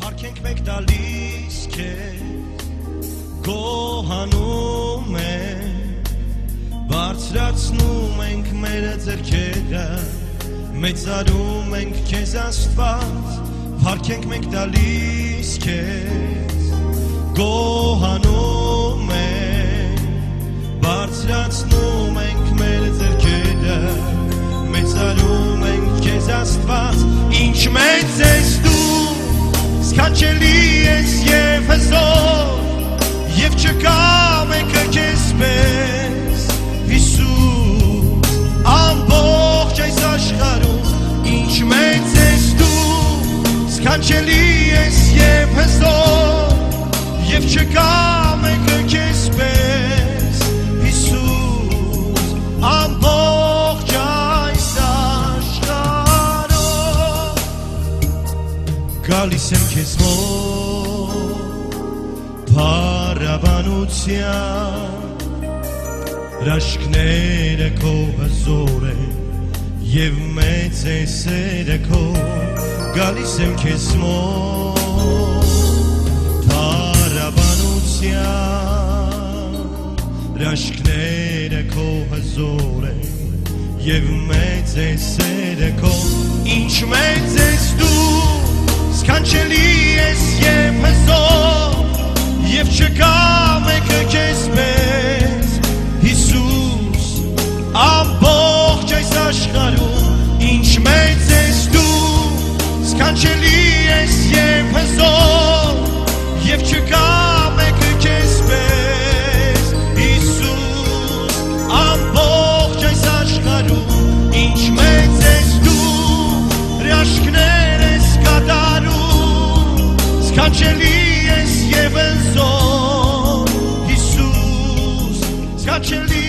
Հարքենք մեկ տալիս քեզ գոհանում ենք բարձրացնում ենք մեր ձեռքերը մեծարում ենք քեզ Աստված Հարքենք մեկ տալիս քեզ գոհանում ենք բարձրացնում ենք մեր ձեռքերը մեծարում ենք քեզ Աստված Ինչ մեծ ես դու Սքանչելի ես և հզոր Եվ չկա մեկը քեզ պես Հիսուս ամբողջ այս աշխարհում Ինչ մեծ ես դու Սքանչելի ես և հզոր Եվ չկա մեկը քեզ պես Հիսուս ամբողջ այս աշխարհում Գալիս եմ քեզ մոտ Փառաբանության Հրաշքները քո հզոր են Եվ մեծ է սերը քո Գալիս եմ քեզ մոտ Փառաբանության Հրաշքները քո հզոր են Եվ մեծ է սերը քո Ինչ մեծ ես դու Սքանչելի ես և հզոր Եվ չկա մեկը քեզ պես Հիսուս ամբողջ այս աշխարհում Ինչ մեծ ես դու Սքանչելի ես և հզոր Եվ չկա մեկը քեզ պես Հիսուս ամբողջ այս աշխարհում Ինչ մեծ ես դու Հրաշքներ ես կատարում Սքանչելի ես և հզոր Հիսուս Սքանչելի